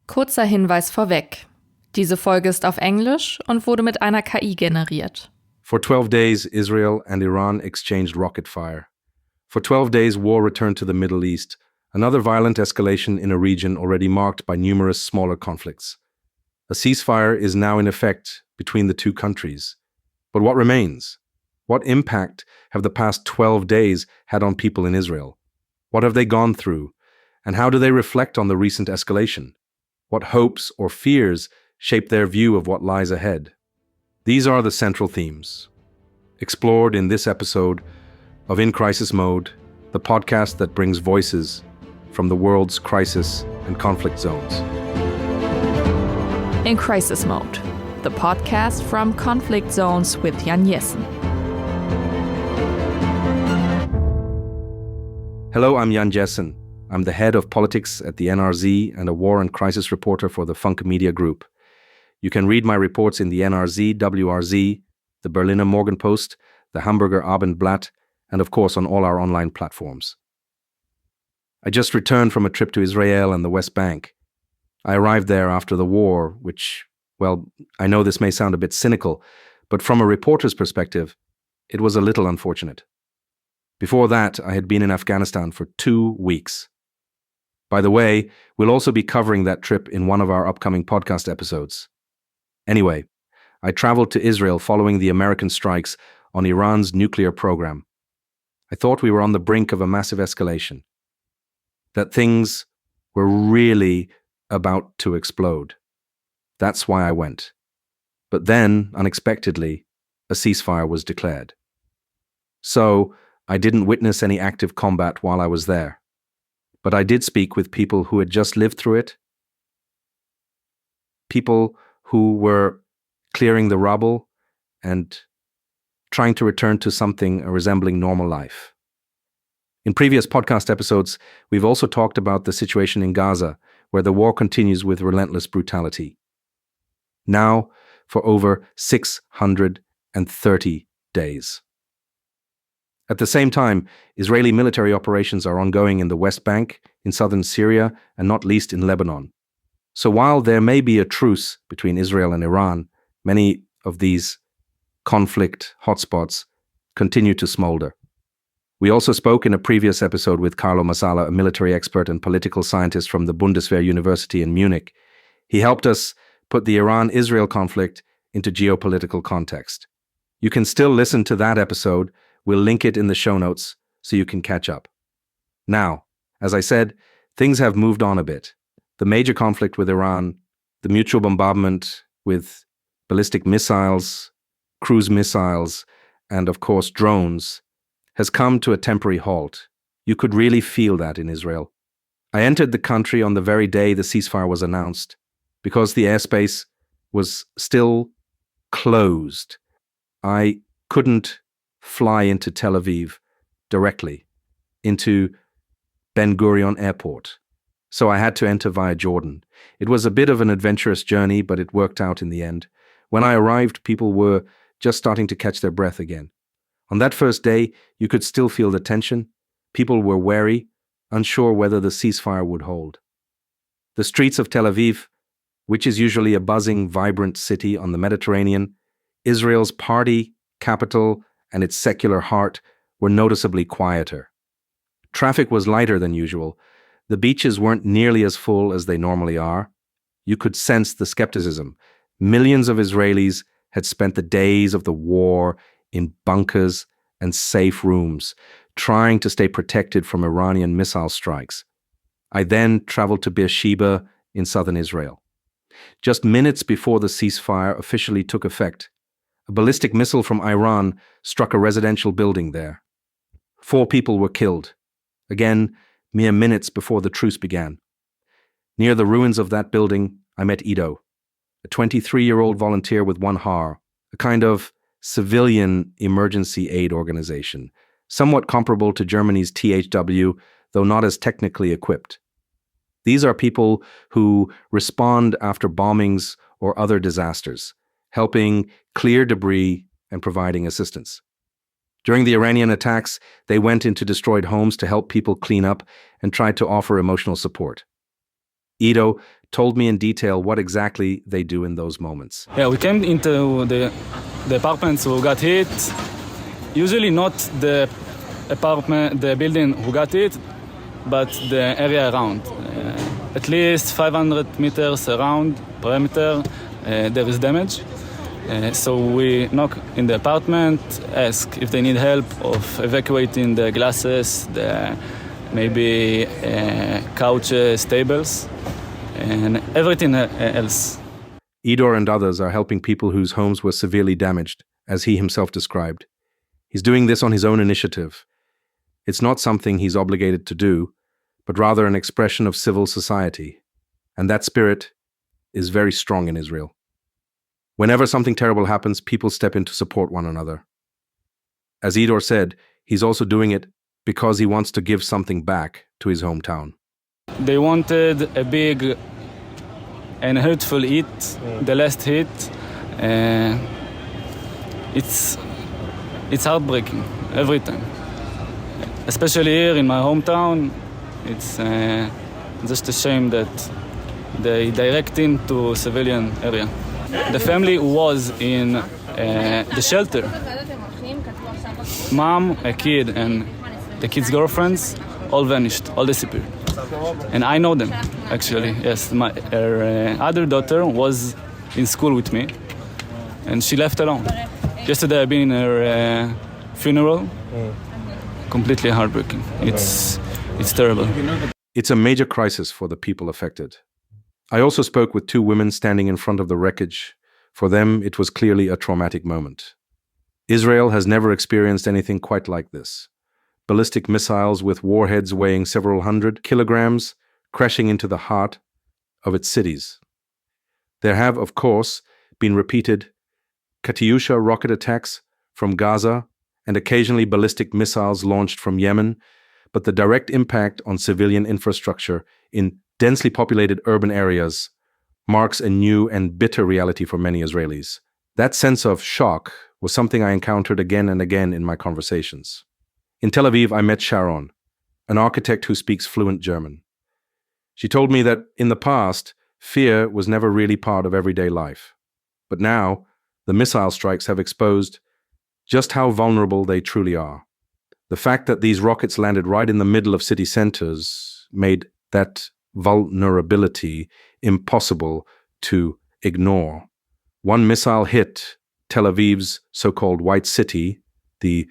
Kurzer Hinweis vorweg. Diese Folge ist auf Englisch und wurde mit einer KI generiert. For 12 days, Israel and Iran exchanged rocket fire. For 12 days, war returned to the Middle East, another violent escalation in a region already marked by numerous smaller conflicts. A ceasefire is now in effect between the two countries. But what remains? What impact have the past 12 days had on people in Israel? What have they gone through? And how do they reflect on the recent escalation? What hopes or fears shape their view of what lies ahead? These are the central themes, explored in this episode of In Crisis Mode, the podcast that brings voices from the world's crisis and conflict zones. In Crisis Mode, the podcast from Conflict Zones with Jessen. Hello, I'm Jessen. I'm the head of politics at the NRZ and a war and crisis reporter for the Funke Media Group. You can read my reports in the NRZ, WRZ, the Berliner Morgenpost, the Hamburger Abendblatt, and of course on all our online platforms. I just returned from a trip to Israel and the West Bank. I arrived there after the war, which, well, I know this may sound a bit cynical, but from a reporter's perspective, it was a little unfortunate. Before that, I had been in Afghanistan for 2 weeks. By the way, we'll also be covering that trip in one of our upcoming podcast episodes. Anyway, I traveled to Israel following the American strikes on Iran's nuclear program. I thought we were on the brink of a massive escalation, that things were really about to explode. That's why I went. But then, unexpectedly, a ceasefire was declared. So, I didn't witness any active combat while I was there. But I did speak with people who had just lived through it, people who were clearing the rubble and trying to return to something resembling normal life. In previous podcast episodes, we've also talked about the situation in Gaza, where the war continues with relentless brutality. Now, for over 630 days. At the same time, Israeli military operations are ongoing in the West Bank, in southern Syria, and not least in Lebanon. So while there may be a truce between Israel and Iran, many of these conflict hotspots continue to smolder. We also spoke in a previous episode with Carlo Masala, a military expert and political scientist from the Bundeswehr University in Munich. He helped us put the Iran-Israel conflict into geopolitical context. You can still listen to that episode. We'll link it in the show notes so you can catch up. Now, as I said, things have moved on a bit. The major conflict with Iran, the mutual bombardment with ballistic missiles, cruise missiles, and of course drones, has come to a temporary halt. You could really feel that in Israel. I entered the country on the very day the ceasefire was announced, because the airspace was still closed. I couldn't fly into Tel Aviv directly, into Ben Gurion Airport. So I had to enter via Jordan. It was a bit of an adventurous journey, but it worked out in the end. When I arrived, people were just starting to catch their breath again. On that first day, you could still feel the tension. People were wary, unsure whether the ceasefire would hold. The streets of Tel Aviv, which is usually a buzzing, vibrant city on the Mediterranean, Israel's party capital, and its secular heart, were noticeably quieter. Traffic was lighter than usual. The beaches weren't nearly as full as they normally are. You could sense the skepticism. Millions of Israelis had spent the days of the war in bunkers and safe rooms, trying to stay protected from Iranian missile strikes. I then traveled to Be'er Sheva in southern Israel. Just minutes before the ceasefire officially took effect, a ballistic missile from Iran struck a residential building there. 4 people were killed, again, mere minutes before the truce began. Near the ruins of that building, I met Ido, a 23-year-old volunteer with One Har, a kind of civilian emergency aid organization, somewhat comparable to Germany's THW, though not as technically equipped. These are people who respond after bombings or other disasters, helping clear debris and providing assistance. During the Iranian attacks, they went into destroyed homes to help people clean up and tried to offer emotional support. Ido told me in detail what exactly they do in those moments. Yeah, we came into the apartments who got hit. Usually not the building who got hit, but the area around. At least 500 meters around perimeter, there is damage. So we knock in the apartment, ask if they need help of evacuating the glasses, maybe couches, tables, and everything else. Idor and others are helping people whose homes were severely damaged, as he himself described. He's doing this on his own initiative. It's not something he's obligated to do, but rather an expression of civil society. And that spirit is very strong in Israel. Whenever something terrible happens, people step in to support one another. As Idor said, he's also doing it because he wants to give something back to his hometown. They wanted a big and hurtful hit, the last hit. It's heartbreaking every time. Especially here in my hometown, it's just a shame that they direct into civilian area. The family was in the shelter. Mom, a kid, and the kid's girlfriends all vanished, all disappeared. And I know them, actually. Yes, her other daughter was in school with me, and she left alone. Yesterday I've been in her funeral. Completely heartbreaking. It's terrible. It's a major crisis for the people affected. I also spoke with two women standing in front of the wreckage. For them, it was clearly a traumatic moment. Israel has never experienced anything quite like this. Ballistic missiles with warheads weighing several hundred kilograms crashing into the heart of its cities. There have, of course, been repeated Katyusha rocket attacks from Gaza and occasionally ballistic missiles launched from Yemen, but the direct impact on civilian infrastructure in densely populated urban areas marks a new and bitter reality for many Israelis. That sense of shock was something I encountered again and again in my conversations. In Tel Aviv, I met Sharon, an architect who speaks fluent German. She told me that in the past, fear was never really part of everyday life. But now, the missile strikes have exposed just how vulnerable they truly are. The fact that these rockets landed right in the middle of city centers made that vulnerability impossible to ignore. One missile hit Tel Aviv's so-called White City, the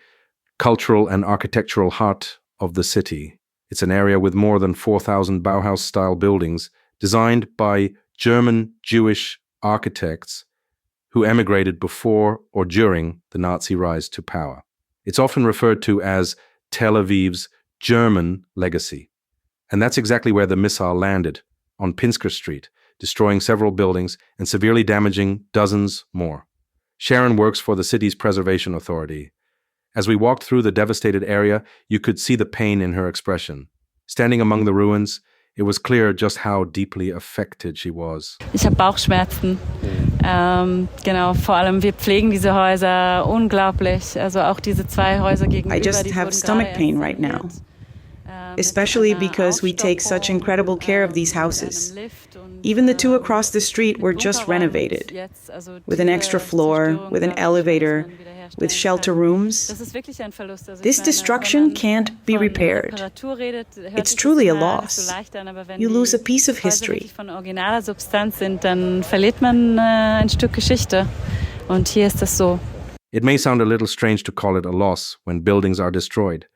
cultural and architectural heart of the city. It's an area with more than 4,000 Bauhaus-style buildings designed by German Jewish architects who emigrated before or during the Nazi rise to power. It's often referred to as Tel Aviv's German legacy. And that's exactly where the missile landed, on Pinsker Street, destroying several buildings and severely damaging dozens more. Sharon works for the city's Preservation Authority. As we walked through the devastated area, you could see the pain in her expression. Standing among the ruins, it was clear just how deeply affected she was. Ich habe Bauchschmerzen. Genau, vor allem wir pflegen diese Häuser unglaublich. Also auch diese zwei Häuser gegenüber. I just have stomach pain right now, especially because we take such incredible care of these houses. Even the two across the street were just renovated, with an extra floor, with an elevator, with shelter rooms. This destruction can't be repaired. It's truly a loss. You lose a piece of history. It may sound a little strange to call it a loss when buildings are destroyed,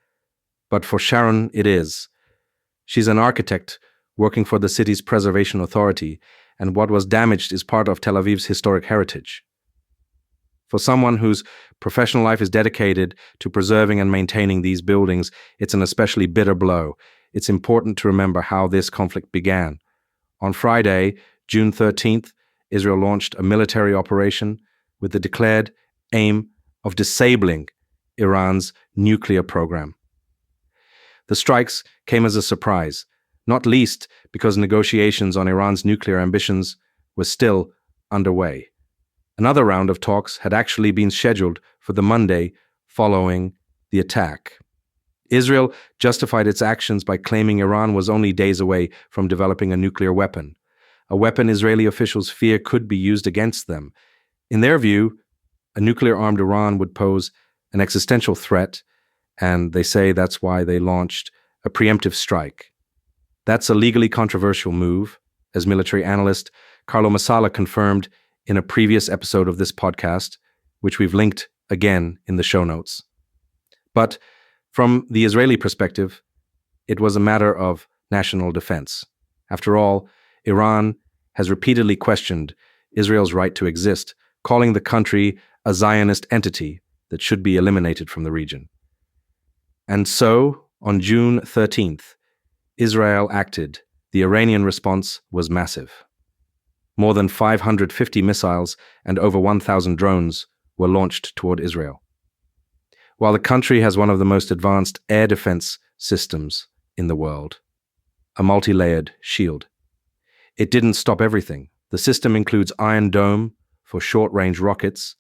but for Sharon it is. She's an architect working for the city's Preservation Authority, and what was damaged is part of Tel Aviv's historic heritage. For someone whose professional life is dedicated to preserving and maintaining these buildings, it's an especially bitter blow. It's important to remember how this conflict began. On Friday, June 13th, Israel launched a military operation with the declared aim of disabling Iran's nuclear program. The strikes came as a surprise, not least because negotiations on Iran's nuclear ambitions were still underway. Another round of talks had actually been scheduled for the Monday following the attack. Israel justified its actions by claiming Iran was only days away from developing a nuclear weapon, a weapon Israeli officials fear could be used against them. In their view, a nuclear-armed Iran would pose an existential threat, and they say that's why they launched a preemptive strike. That's a legally controversial move, as military analyst Carlo Masala confirmed in a previous episode of this podcast, which we've linked again in the show notes. But from the Israeli perspective, it was a matter of national defense. After all, Iran has repeatedly questioned Israel's right to exist, calling the country a Zionist entity that should be eliminated from the region. And so, on June 13th, Israel acted. The Iranian response was massive. More than 550 missiles and over 1,000 drones were launched toward Israel. While the country has one of the most advanced air defense systems in the world, a multi-layered shield, it didn't stop everything. The system includes Iron Dome for short-range rockets,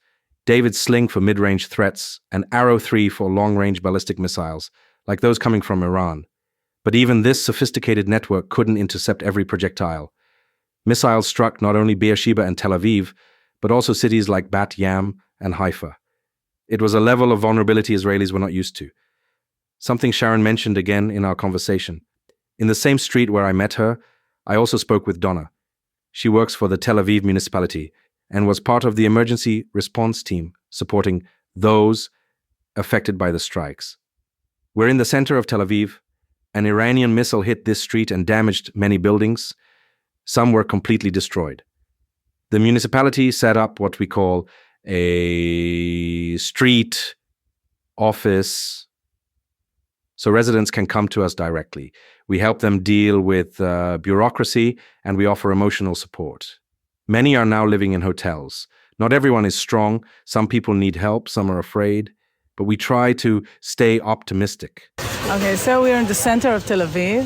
David's Sling for mid-range threats, and Arrow 3 for long-range ballistic missiles, like those coming from Iran. But even this sophisticated network couldn't intercept every projectile. Missiles struck not only Be'er Sheva and Tel Aviv, but also cities like Bat Yam and Haifa. It was a level of vulnerability Israelis were not used to. Something Sharon mentioned again in our conversation. In the same street where I met her, I also spoke with Donna. She works for the Tel Aviv municipality and was part of the emergency response team supporting those affected by the strikes. We're in the center of Tel Aviv. An Iranian missile hit this street and damaged many buildings. Some were completely destroyed. The municipality set up what we call a street office, so residents can come to us directly. We help them deal with bureaucracy, and we offer emotional support. Many are now living in hotels. Not everyone is strong. Some people need help, some are afraid, but we try to stay optimistic. Okay, so we're in the center of Tel Aviv,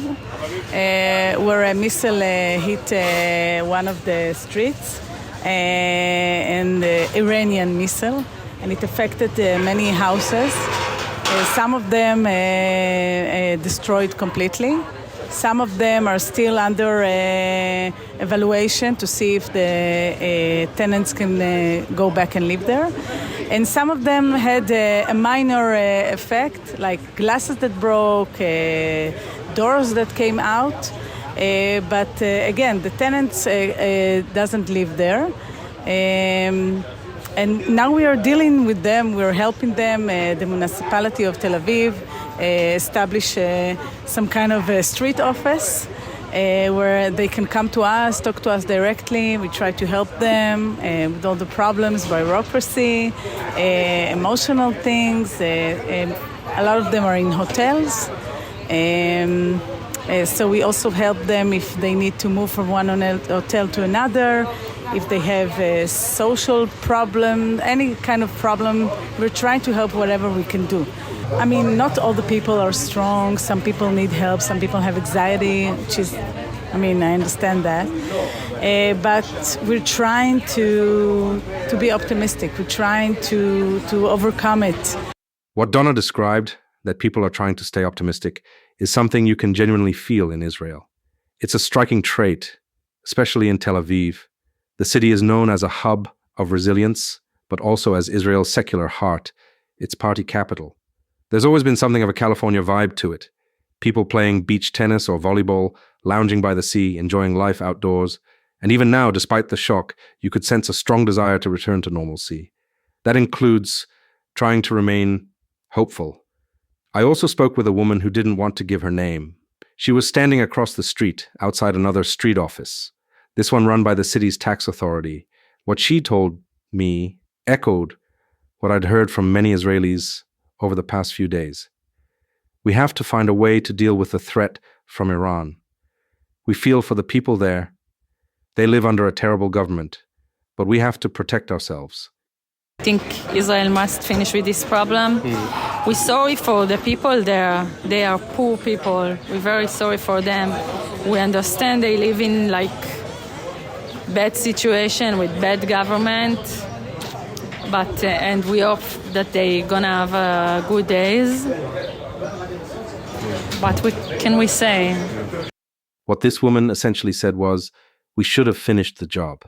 where a missile hit one of the streets, and the Iranian missile, and it affected many houses. Some of them destroyed completely. Some of them are still under evaluation to see if the tenants can go back and live there. And some of them had a minor effect, like glasses that broke, doors that came out. But again, the tenants doesn't live there. And now we are dealing with them, we're helping them. The municipality of Tel Aviv establish some kind of a street office where they can come to us, talk to us directly. We try to help them with all the problems, bureaucracy, emotional things. A lot of them are in hotels. So we also help them if they need to move from one hotel to another, if they have a social problem, any kind of problem. We're trying to help whatever we can do. I mean, not all the people are strong. Some people need help. Some people have anxiety, which is, I understand that. But we're trying to be optimistic. We're trying to overcome it. What Donna described, that people are trying to stay optimistic, is something you can genuinely feel in Israel. It's a striking trait, especially in Tel Aviv. The city is known as a hub of resilience, but also as Israel's secular heart, its party capital. There's always been something of a California vibe to it. People playing beach tennis or volleyball, lounging by the sea, enjoying life outdoors. And even now, despite the shock, you could sense a strong desire to return to normalcy. That includes trying to remain hopeful. I also spoke with a woman who didn't want to give her name. She was standing across the street outside another street office, this one run by the city's tax authority. What she told me echoed what I'd heard from many Israelis over the past few days. We have to find a way to deal with the threat from Iran. We feel for the people there. They live under a terrible government, but we have to protect ourselves. I think Israel must finish with this problem. We're sorry for the people there. They are poor people. We're very sorry for them. We understand they live in bad situation with bad government, but and we hope that they're gonna have good days. can we say? What this woman essentially said was, we should have finished the job.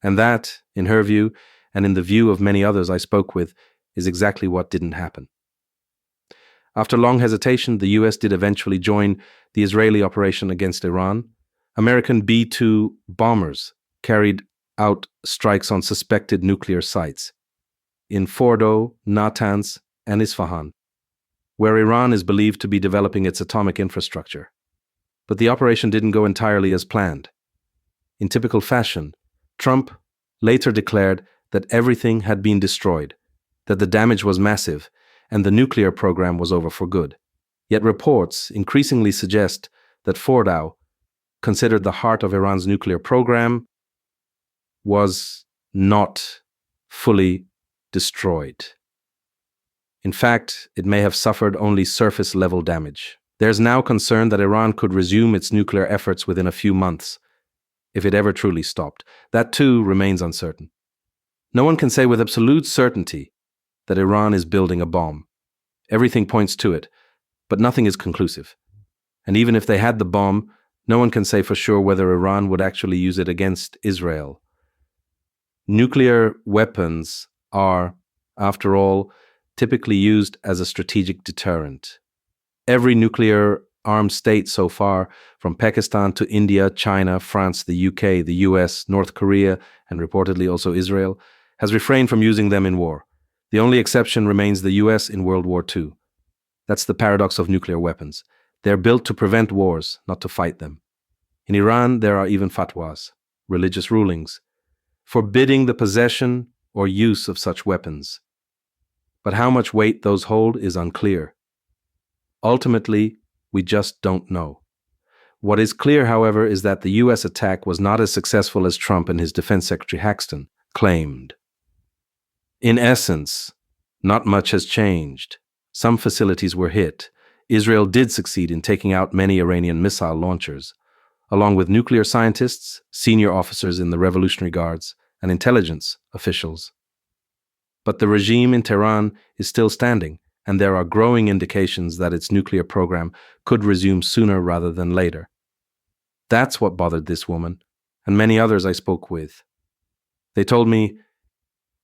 And that, in her view, and in the view of many others I spoke with, is exactly what didn't happen. After long hesitation, the US did eventually join the Israeli operation against Iran. American B-2 bombers carried out strikes on suspected nuclear sites in Fordo, Natanz, and Isfahan, where Iran is believed to be developing its atomic infrastructure. But the operation didn't go entirely as planned. In typical fashion, Trump later declared that everything had been destroyed, that the damage was massive, and the nuclear program was over for good. Yet reports increasingly suggest that Fordow, considered the heart of Iran's nuclear program, was not fully destroyed. In fact, it may have suffered only surface-level damage. There's now concern that Iran could resume its nuclear efforts within a few months, if it ever truly stopped. That too remains uncertain. No one can say with absolute certainty that Iran is building a bomb. Everything points to it, but nothing is conclusive. And even if they had the bomb, no one can say for sure whether Iran would actually use it against Israel. Nuclear weapons are, after all, typically used as a strategic deterrent. Every nuclear armed state so far, from Pakistan to India, China, France, the UK, the US, North Korea, and reportedly also Israel, has refrained from using them in war. The only exception remains the US in World War II. That's the paradox of nuclear weapons. They're built to prevent wars, not to fight them. In Iran, there are even fatwas, religious rulings, forbidding the possession or use of such weapons. But how much weight those hold is unclear. Ultimately, we just don't know. What is clear, however, is that the US attack was not as successful as Trump and his Defense Secretary Paxton claimed. In essence, not much has changed. Some facilities were hit. Israel did succeed in taking out many Iranian missile launchers, along with nuclear scientists, senior officers in the Revolutionary Guards, and intelligence officials. But the regime in Tehran is still standing, and there are growing indications that its nuclear program could resume sooner rather than later. That's what bothered this woman, and many others I spoke with. They told me,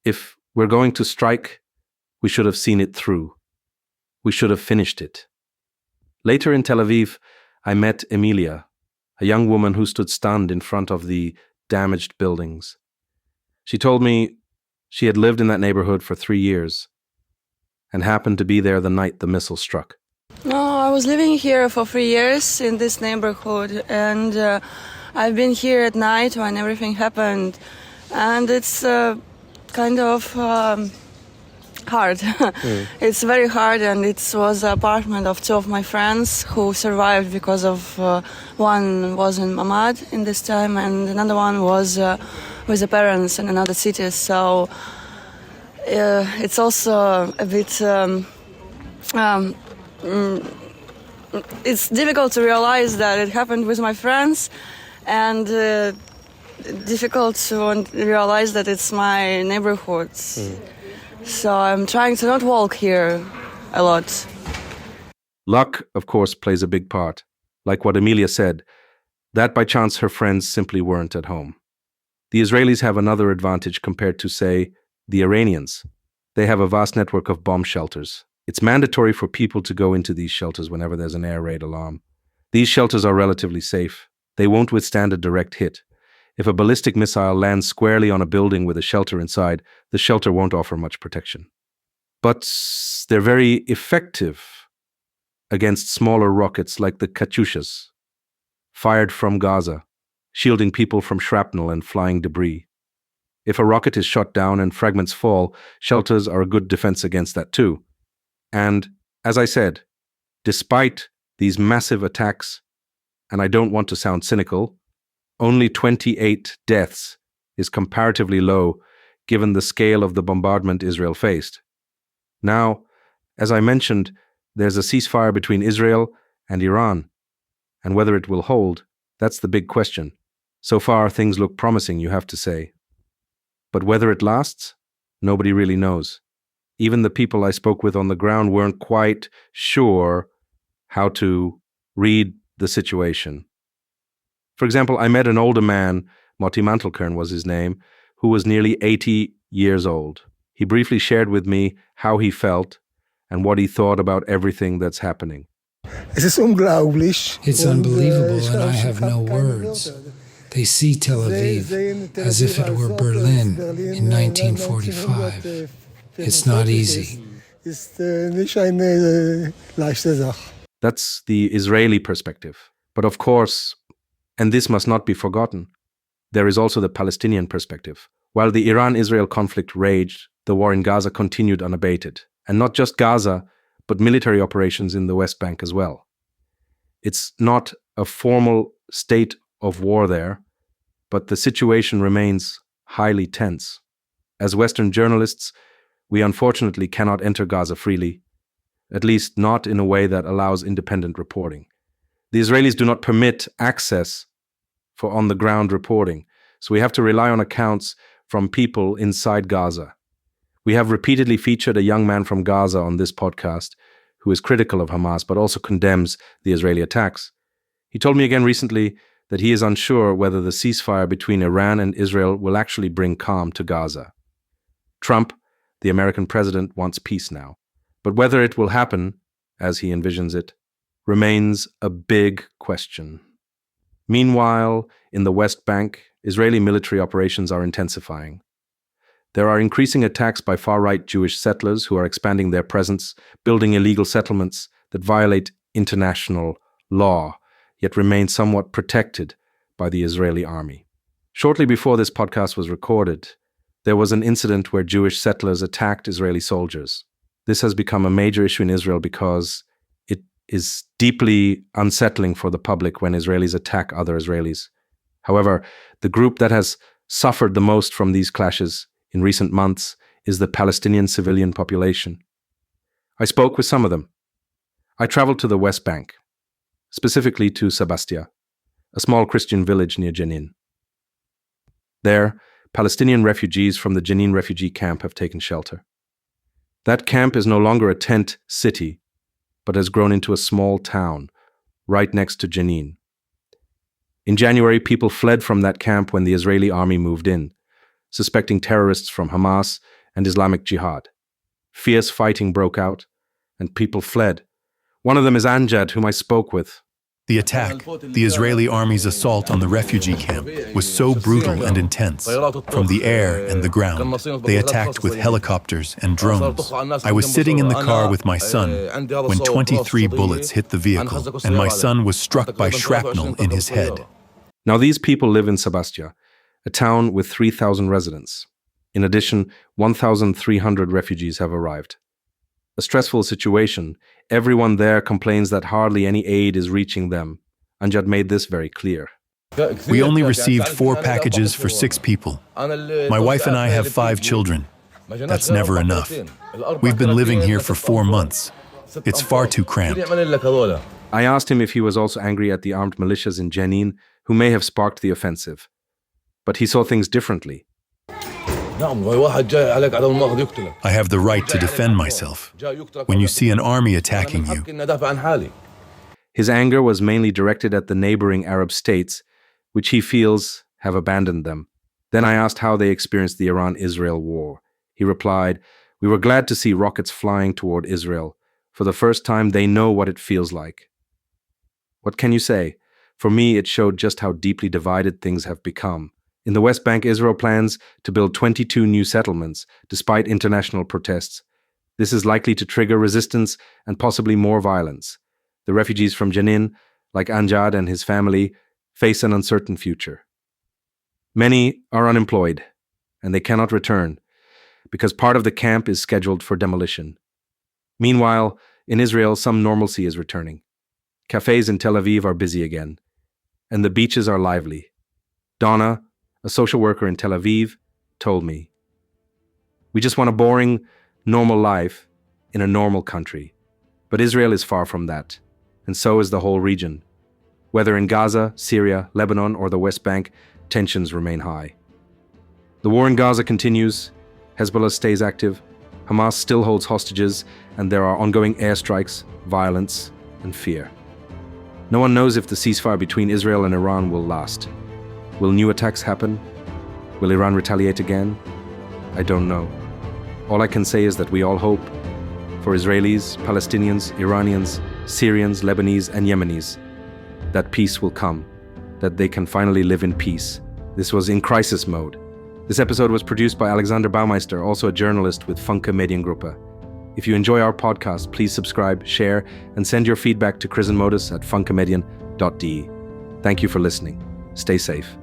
if we're going to strike, we should have seen it through. We should have finished it. Later in Tel Aviv, I met Emilia, a young woman who stood stunned in front of the damaged buildings. She told me she had lived in that neighborhood for 3 years and happened to be there the night the missile struck. No, I was living here for 3 years in this neighborhood, and I've been here at night when everything happened, and it's kind of hard. It's very hard, and it was the apartment of 2 of my friends who survived because of one was in Mamad in this time, and another one was with the parents in another city. So it's also a bit. It's difficult to realize that it happened with my friends, and difficult to realize that it's my neighborhood. So I'm trying to not walk here a lot. Luck, of course, plays a big part. Like what Emilia said, that by chance her friends simply weren't at home. The Israelis have another advantage compared to, say, the Iranians. They have a vast network of bomb shelters. It's mandatory for people to go into these shelters whenever there's an air raid alarm. These shelters are relatively safe. They won't withstand a direct hit. If a ballistic missile lands squarely on a building with a shelter inside, the shelter won't offer much protection. But they're very effective against smaller rockets like the Katyushas, fired from Gaza, shielding people from shrapnel and flying debris. If a rocket is shot down and fragments fall, shelters are a good defense against that too. And, as I said, despite these massive attacks, and I don't want to sound cynical, only 28 deaths is comparatively low given the scale of the bombardment Israel faced. Now, as I mentioned, there's a ceasefire between Israel and Iran, and whether it will hold, that's the big question. So far, things look promising, you have to say. But whether it lasts, nobody really knows. Even the people I spoke with on the ground weren't quite sure how to read the situation. For example, I met an older man, Moti Mantelkern was his name, who was nearly 80 years old. He briefly shared with me how he felt and what he thought about everything that's happening. It's unbelievable, and I have no words. They see Tel Aviv as if it were Berlin in 1945. It's not easy. That's the Israeli perspective. But of course, and this must not be forgotten, there is also the Palestinian perspective. While the Iran-Israel conflict raged, the war in Gaza continued unabated. And not just Gaza, but military operations in the West Bank as well. It's not a formal state of war there, but the situation remains highly tense. As Western journalists, we unfortunately cannot enter Gaza freely, at least not in a way that allows independent reporting. The Israelis do not permit access for on-the-ground reporting, so we have to rely on accounts from people inside Gaza. We have repeatedly featured a young man from Gaza on this podcast who is critical of Hamas but also condemns the Israeli attacks. He told me again recently that he is unsure whether the ceasefire between Iran and Israel will actually bring calm to Gaza. Trump, the American president, wants peace now, but whether it will happen, as he envisions it, remains a big question. Meanwhile, in the West Bank, Israeli military operations are intensifying. There are increasing attacks by far-right Jewish settlers who are expanding their presence, building illegal settlements that violate international law, yet remain somewhat protected by the Israeli army. Shortly before this podcast was recorded, there was an incident where Jewish settlers attacked Israeli soldiers. This has become a major issue in Israel because it is deeply unsettling for the public when Israelis attack other Israelis. However, the group that has suffered the most from these clashes in recent months is the Palestinian civilian population. I spoke with some of them. I traveled to the West Bank, specifically to Sebastia, a small Christian village near Jenin. There, Palestinian refugees from the Jenin refugee camp have taken shelter. That camp is no longer a tent city, but has grown into a small town right next to Jenin. In January, people fled from that camp when the Israeli army moved in, suspecting terrorists from Hamas and Islamic Jihad. Fierce fighting broke out, and people fled. One of them is Anjad, whom I spoke with. The attack, the Israeli army's assault on the refugee camp, was so brutal and intense. From the air and the ground, they attacked with helicopters and drones. I was sitting in the car with my son when 23 bullets hit the vehicle, and my son was struck by shrapnel in his head. Now these people live in Sebastia, a town with 3,000 residents. In addition, 1,300 refugees have arrived. A stressful situation. Everyone there complains that hardly any aid is reaching them. Anjad made this very clear. We only received 4 packages for 6 people. My wife and I have 5 children. That's never enough. We've been living here for 4 months. It's far too cramped. I asked him if he was also angry at the armed militias in Jenin who may have sparked the offensive. But he saw things differently. I have the right to defend myself. When you see an army attacking you. His anger was mainly directed at the neighboring Arab states, which he feels have abandoned them. Then I asked how they experienced the Iran-Israel war. He replied, "We were glad to see rockets flying toward Israel. For the first time, they know what it feels like." What can you say? For me, it showed just how deeply divided things have become. In the West Bank, Israel plans to build 22 new settlements, despite international protests. This is likely to trigger resistance and possibly more violence. The refugees from Jenin, like Anjad and his family, face an uncertain future. Many are unemployed, and they cannot return, because part of the camp is scheduled for demolition. Meanwhile, in Israel, some normalcy is returning. Cafes in Tel Aviv are busy again, and the beaches are lively. Donna, a social worker in Tel Aviv, told me, "We just want a boring, normal life in a normal country." But Israel is far from that, and so is the whole region. Whether in Gaza, Syria, Lebanon, or the West Bank, tensions remain high. The war in Gaza continues, Hezbollah stays active, Hamas still holds hostages, and there are ongoing airstrikes, violence, and fear. No one knows if the ceasefire between Israel and Iran will last. Will new attacks happen? Will Iran retaliate again? I don't know. All I can say is that we all hope for Israelis, Palestinians, Iranians, Syrians, Lebanese, and Yemenis that peace will come, that they can finally live in peace. This was In Crisis Mode. This episode was produced by Alexander Baumeister, also a journalist with Funke Mediengruppe. If you enjoy our podcast, please subscribe, share, and send your feedback to krisenmodus@funkemedien.de. Thank you for listening. Stay safe.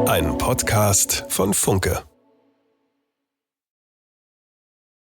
Ein Podcast von Funke.